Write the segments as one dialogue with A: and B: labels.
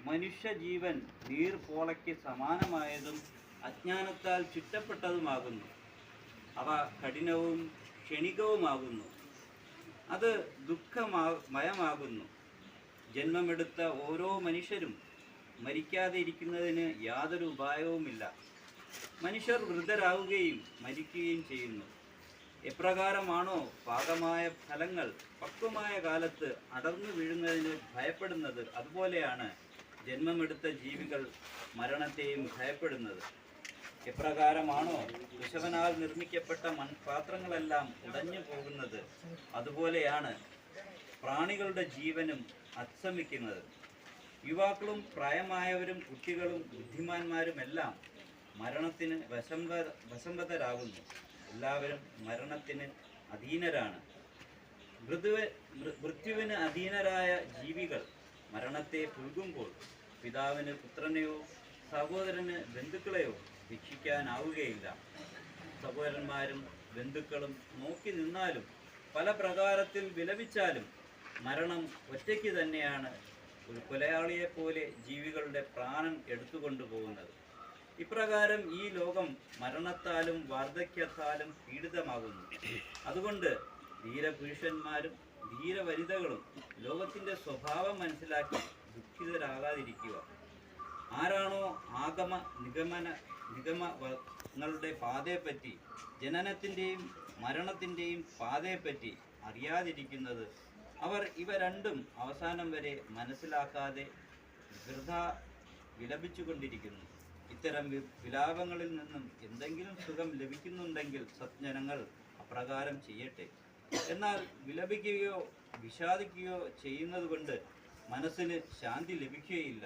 A: മനുഷ്യജീവൻ നീർപ്പോളയ്ക്ക് സമാനമായതും അജ്ഞാനത്താൽ ചുറ്റപ്പെട്ടതുമാകുന്നു. അവ കഠിനവും ക്ഷണികവുമാകുന്നു. അത് ദുഃഖമയമാകുന്നു. ജന്മമെടുത്ത ഓരോ മനുഷ്യരും മരിക്കാതെ ഇരിക്കുന്നതിന് യാതൊരു ഉപായവുമില്ല. മനുഷ്യർ വൃദ്ധരാകുകയും മരിക്കുകയും ചെയ്യുന്നു. എപ്രകാരമാണോ പാകമായ ഫലങ്ങൾ പക്വമായ കാലത്ത് അടർന്നു വീഴുന്നതിന് ഭയപ്പെടുന്നത്, അതുപോലെയാണ് ജന്മമെടുത്ത ജീവികൾ മരണത്തെയും ഭയപ്പെടുന്നത്. എപ്രകാരമാണോ കുശവനാൽ നിർമ്മിക്കപ്പെട്ട മൺപാത്രങ്ങളെല്ലാം ഉടഞ്ഞു പോകുന്നത്, അതുപോലെയാണ് പ്രാണികളുടെ ജീവനും അസ്തമിക്കുന്നത്. യുവാക്കളും പ്രായമായവരും കുട്ടികളും ബുദ്ധിമാന്മാരുമെല്ലാം മരണത്തിന് വശംവദരാകുന്നു. എല്ലാവരും മരണത്തിന് അധീനരാണ്. മൃത്യുവിന് അധീനരായ ജീവികൾ മരണത്തെ പുൽകുമ്പോൾ പിതാവിന് പുത്രനെയോ സഹോദരന് ബന്ധുക്കളെയോ രക്ഷിക്കാനാവുകയില്ല. സഹോദരന്മാരും ബന്ധുക്കളും നോക്കി നിന്നാലും പല പ്രകാരത്തിൽ വിലപിച്ചാലും മരണം ഒറ്റയ്ക്ക് തന്നെയാണ് ഒരു കൊലയാളിയെപ്പോലെ ജീവികളുടെ പ്രാണൻ എടുത്തുകൊണ്ടുപോകുന്നത്. ഇപ്രകാരം ഈ ലോകം മരണത്താലും വാർദ്ധക്യത്താലും പീഡിതമാകുന്നു. അതുകൊണ്ട് ധീരപുരുഷന്മാരും ധീരവനിതകളും ലോകത്തിൻ്റെ സ്വഭാവം മനസ്സിലാക്കി ദുഃഖിതരാകാതിരിക്കുക. ആരാണോ ആഗമ നിഗമങ്ങളുടെ പാതയെപ്പറ്റി, ജനനത്തിൻ്റെയും മരണത്തിൻ്റെയും പാതയെപ്പറ്റി അറിയാതിരിക്കുന്നത്, അവർ ഇവ രണ്ടും അവസാനം വരെ മനസ്സിലാക്കാതെ വൃഥാ വിലപിച്ചുകൊണ്ടിരിക്കുന്നു. ഇത്തരം വിലാപങ്ങളിൽ നിന്നും എന്തെങ്കിലും സുഖം ലഭിക്കുന്നുണ്ടെങ്കിൽ സജ്ജനങ്ങൾ അപ്രകാരം ചെയ്യട്ടെ. എന്നാൽ വിലപിക്കുകയോ വിഷാദിക്കുകയോ ചെയ്യുന്നത് കൊണ്ട് മനസ്സിന് ശാന്തി ലഭിക്കുകയില്ല.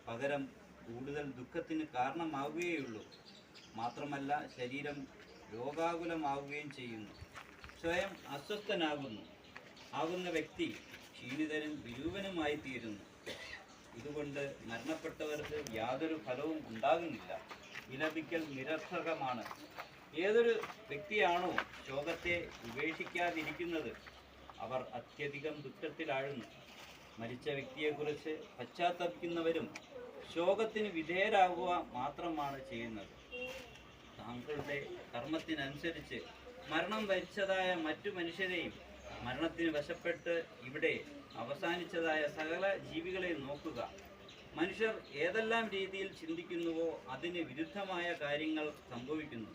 A: പകരം കൂടുതൽ ദുഃഖത്തിന് കാരണമാവുകയുള്ളൂ. മാത്രമല്ല, ശരീരം രോഗാകുലമാവുകയും ചെയ്യുന്നു. സ്വയം അസ്വസ്ഥനാകുന്ന വ്യക്തി ക്ഷീണിതനും വിരൂപനുമായി തീരുന്നു. ഇതുകൊണ്ട് മരണപ്പെട്ടവർക്ക് യാതൊരു ഫലവും ഉണ്ടാകുന്നില്ല. വിലപിക്കൽ നിരർത്ഥകമാണ്. ഏതൊരു വ്യക്തിയാണോ ശോകത്തെ ഉപേക്ഷിക്കാതിരിക്കുന്നത്, അവർ അത്യധികം ദുഃഖത്തിലാഴുന്നു. മരിച്ച വ്യക്തിയെക്കുറിച്ച് പശ്ചാത്തപിക്കുന്നവരും ശോകത്തിന് വിധേയരാകുക മാത്രമാണ് ചെയ്യുന്നത്. താങ്കളുടെ കർമ്മത്തിനനുസരിച്ച് മരണം വരിച്ചതായ മറ്റു മനുഷ്യരെയും മരണത്തിന് വശപ്പെട്ട് ഇവിടെ അവസാനിച്ചതായ സകല ജീവികളെയും നോക്കുക. മനുഷ്യർ ഏതെല്ലാം രീതിയിൽ ചിന്തിക്കുന്നുവോ അതിന് വിരുദ്ധമായ കാര്യങ്ങൾ സംഭവിക്കുന്നു.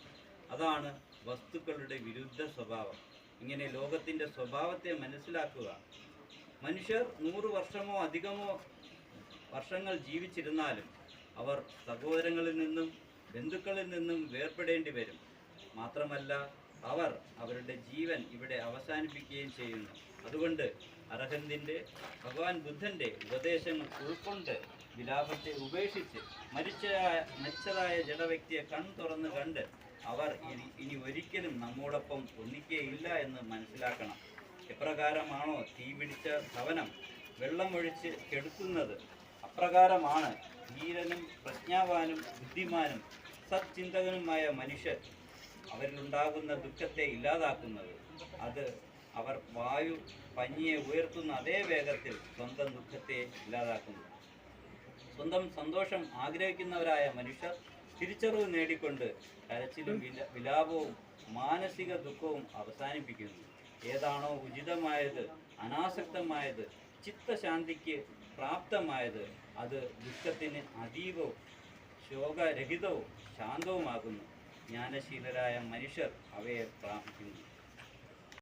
A: അതാണ് വസ്തുക്കളുടെ വിരുദ്ധ സ്വഭാവം. ഇങ്ങനെ ലോകത്തിൻ്റെ സ്വഭാവത്തെ മനസ്സിലാക്കുക. മനുഷ്യർ 100 വർഷമോ അധികമോ വർഷങ്ങൾ ജീവിച്ചിരുന്നാലും അവർ സഹോദരങ്ങളിൽ നിന്നും ബന്ധുക്കളിൽ നിന്നും വേർപെടേണ്ടി വരും. മാത്രമല്ല, അവർ അവരുടെ ജീവൻ ഇവിടെ അവസാനിപ്പിക്കുകയും ചെയ്യുന്നു. അതുകൊണ്ട് അർഹന്തിൻ്റെ ഭഗവാൻ ബുദ്ധൻ്റെ ഉപദേശങ്ങൾ ഉൾക്കൊണ്ട് വിലാപത്തെ ഉപേക്ഷിച്ച് മരിച്ചതായ ജഡവ്യക്തിയെ തുറന്ന് കണ്ട് അവർ ഇനി ഒരിക്കലും നമ്മോടൊപ്പം ഒന്നിക്കുകയില്ല എന്ന് മനസ്സിലാക്കണം. എപ്രകാരമാണോ തീ പിടിച്ച ഭവനം വെള്ളമൊഴിച്ച് കെടുത്തുന്നത്, അപ്രകാരമാണ് ധീരനും പ്രജ്ഞാവാനും ബുദ്ധിമാനും സത്ചിന്തകനുമായ മനുഷ്യർ അവരിലുണ്ടാകുന്ന ദുഃഖത്തെ ഇല്ലാതാക്കുന്നത്. അത് അവർ വായു പഞ്ഞിയെ ഉയർത്തുന്ന അതേ വേഗത്തിൽ സ്വന്തം ദുഃഖത്തെ ഇല്ലാതാക്കുന്നു. സ്വന്തം സന്തോഷം ആഗ്രഹിക്കുന്നവരായ മനുഷ്യർ തിരിച്ചറിവ് നേടിക്കൊണ്ട് കരച്ചിലും വിലാപവും മാനസിക ദുഃഖവും അവസാനിപ്പിക്കുന്നു. ഏതാണോ ഉചിതമായത്, അനാസക്തമായത്, ചിത്തശാന്തിക്ക് പ്രാപ്തമായത്, അത് ദുഃഖത്തിന് അതീവവും ശോകരഹിതവും ശാന്തവുമാകുന്നു. ജ്ഞാനശീലരായ മനുഷ്യർ അവയെ പ്രാപിക്കുന്നു.